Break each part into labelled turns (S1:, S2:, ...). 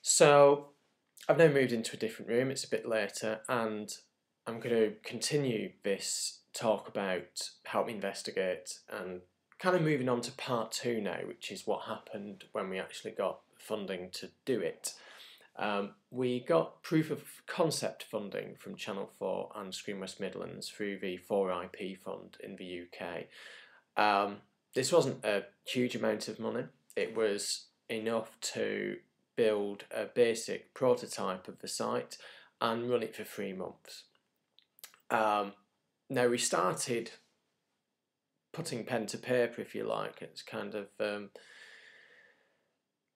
S1: So I've now moved into a different room, it's a bit later, and I'm going to continue this talk about help me investigate and kind of moving on to part two now, which is what happened when we actually got funding to do it. We got proof of concept funding from Channel 4 and Screen West Midlands through the 4IP fund in the UK. This wasn't a huge amount of money, it was enough to build a basic prototype of the site and run it for 3 months. Now we started putting pen to paper, if you like. It's kind of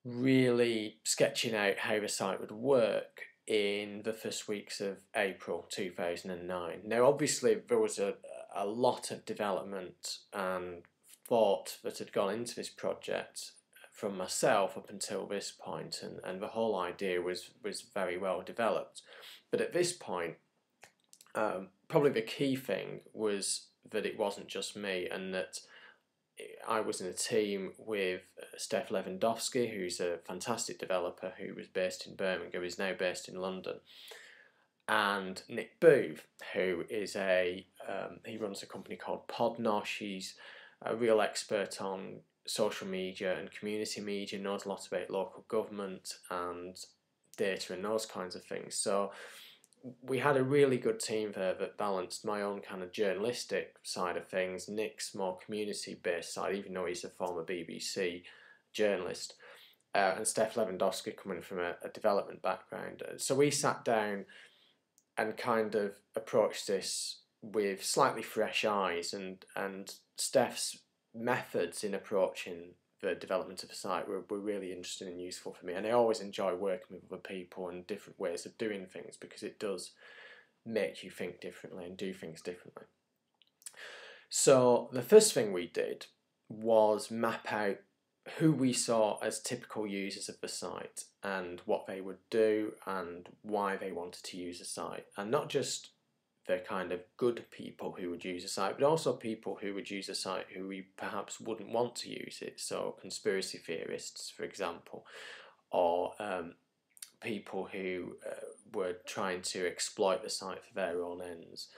S1: really sketching out how the site would work in the first weeks of April 2009. Now obviously there was a lot of development and thought that had gone into this project from myself up until this point, and the whole idea was very well developed. But at this point, probably the key thing was that it wasn't just me, and that I was in a team with Steph Lewandowski, who's a fantastic developer who was based in Birmingham, is now based in London, and Nick Booth, who is he runs a company called Podnosh. He's a real expert on social media and community media, knows a lot about local government and data and those kinds of things. So we had a really good team there that balanced my own kind of journalistic side of things, Nick's more community-based side, even though he's a former BBC journalist, and Steph Lewandowski coming from a development background. So we sat down and kind of approached this with slightly fresh eyes, and Steph's methods in approaching the development of the site were really interesting and useful for me, and I always enjoy working with other people and different ways of doing things, because it does make you think differently and do things differently. So the first thing we did was map out who we saw as typical users of the site and what they would do and why they wanted to use the site, and not just the kind of good people who would use a site, but also people who would use a site who we perhaps wouldn't want to use it. So conspiracy theorists, for example, or people who were trying to exploit the site for their own ends.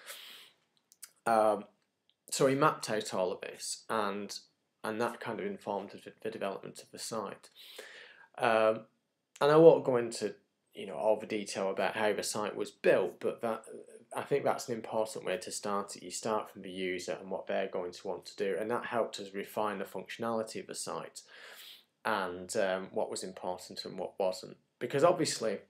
S1: So we mapped out all of this, and that kind of informed the development of the site. And I won't go into all the detail about how the site was built, but I think that's an important way to start it. You start from the user and what they're going to want to do, and that helped us refine the functionality of the site and what was important and what wasn't. Because obviously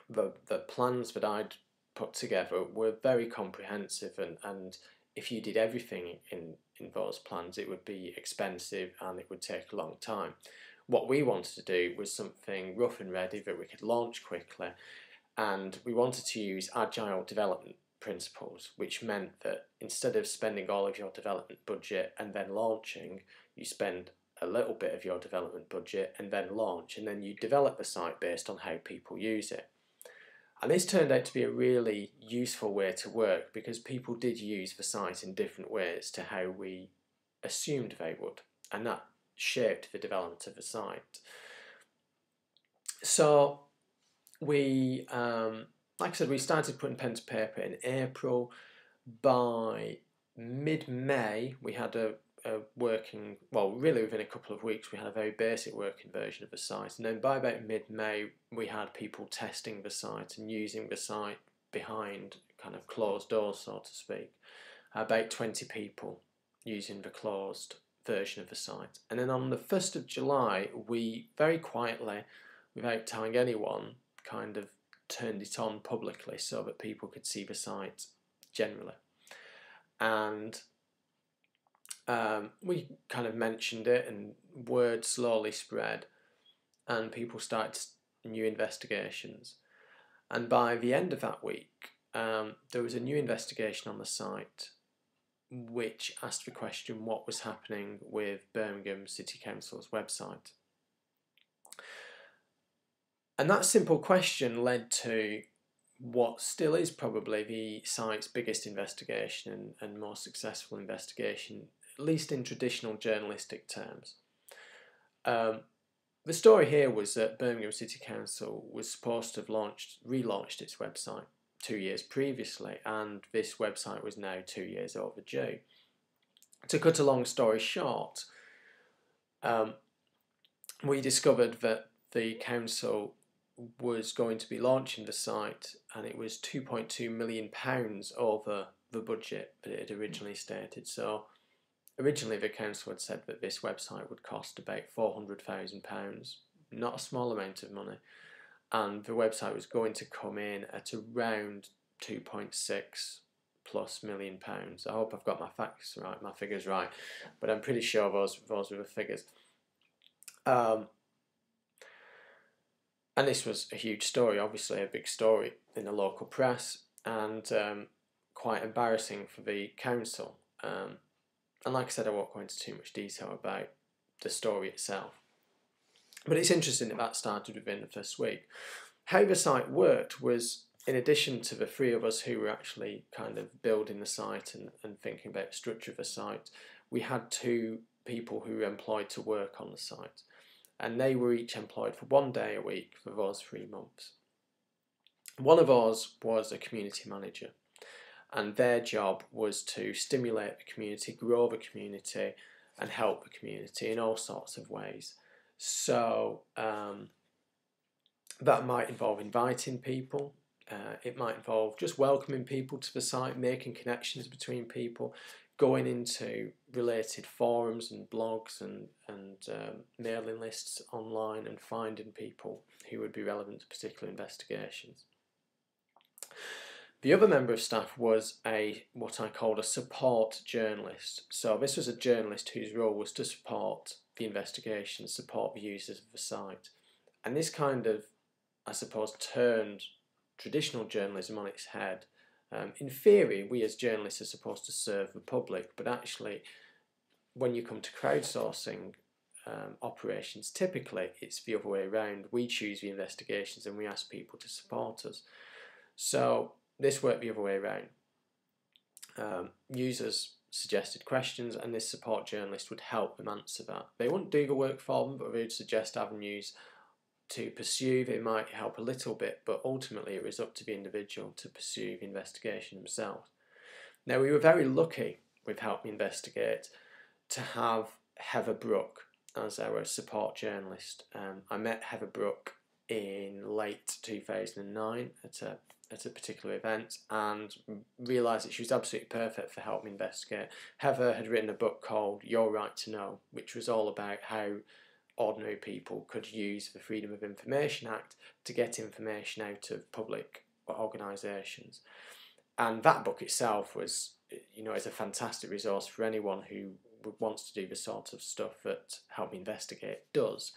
S1: the plans that I'd put together were very comprehensive, and if you did everything in those plans, it would be expensive and it would take a long time. What we wanted to do was something rough and ready that we could launch quickly, and we wanted to use agile development principles, which meant that instead of spending all of your development budget and then launching, you spend a little bit of your development budget and then launch, and then you develop the site based on how people use it. And this turned out to be a really useful way to work, because people did use the site in different ways to how we assumed they would, and that shaped the development of the site. So we, like I said, we started putting pen to paper in April. By mid-May, we had a working, well, really within a couple of weeks, we had a very basic working version of the site. And then by about mid-May, we had people testing the site and using the site behind kind of closed doors, so to speak. About 20 people using the closed version of the site. And then on the 1st of July, we very quietly, without telling anyone, kind of turned it on publicly so that people could see the site generally. And we kind of mentioned it, and word slowly spread, and people started new investigations. And by the end of that week, there was a new investigation on the site which asked the question, what was happening with Birmingham City Council's website? And that simple question led to what still is probably the site's biggest investigation and most successful investigation, at least in traditional journalistic terms. the story here was that Birmingham City Council was supposed to have relaunched its website 2 years previously, and this website was now 2 years overdue. To cut a long story short, we discovered that the council was going to be launching the site, and it was £2.2 million over the budget that it had originally stated. So originally the council had said that this website would cost about £400,000, not a small amount of money, and the website was going to come in at around 2.6 plus million pounds. I hope I've got my facts right, my figures right, but I'm pretty sure those were the figures. And this was a huge story, obviously a big story in the local press, and quite embarrassing for the council. And like I said, I won't go into too much detail about the story itself. But it's interesting that started within the first week. How the site worked was, in addition to the three of us who were actually kind of building the site and thinking about the structure of the site, we had 2 people who were employed to work on the site. And they were each employed for 1 day a week for those 3 months. One of ours was a community manager, and their job was to stimulate the community, grow the community, and help the community in all sorts of ways. So that might involve inviting people, it might involve just welcoming people to the site, making connections between people, going into related forums and blogs and mailing lists online and finding people who would be relevant to particular investigations. The other member of staff was what I called a support journalist. So this was a journalist whose role was to support the investigation, support the users of the site. And this kind of, I suppose, turned traditional journalism on its head. In theory, we as journalists are supposed to serve the public, but actually, when you come to crowdsourcing operations, typically it's the other way around. We choose the investigations and we ask people to support us. So this worked the other way around. Users suggested questions, and this support journalist would help them answer that. They wouldn't do the work for them, but they would suggest avenues to pursue. They might help a little bit, but ultimately it was up to the individual to pursue the investigation themselves. Now, we were very lucky with Help Me Investigate to have Heather Brooke as our support journalist. I met Heather Brooke in late 2009 at a particular event, and realised that she was absolutely perfect for Help Me Investigate. Heather had written a book called Your Right to Know, which was all about how ordinary people could use the Freedom of Information Act to get information out of public organisations. And that book itself was, is a fantastic resource for anyone who wants to do the sort of stuff that Help Me Investigate does.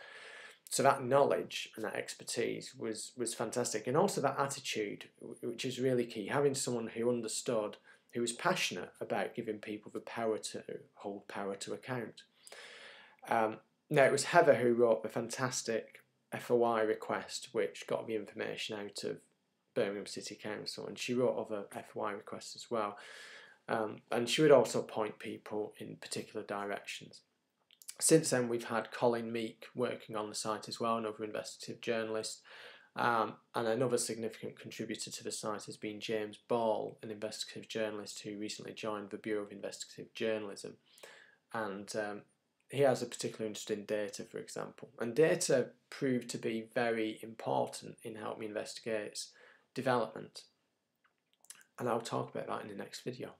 S1: So that knowledge and that expertise was fantastic, and also that attitude, which is really key, having someone who understood, who was passionate about giving people the power to hold power to account. Now, it was Heather who wrote the fantastic FOI request, which got the information out of Birmingham City Council, and she wrote other FOI requests as well. And she would also point people in particular directions. Since then, we've had Colin Meek working on the site as well, another investigative journalist, and another significant contributor to the site has been James Ball, an investigative journalist who recently joined the Bureau of Investigative Journalism, and he has a particular interest in data, for example, and data proved to be very important in Help Me Investigate's development, and I'll talk about that in the next video.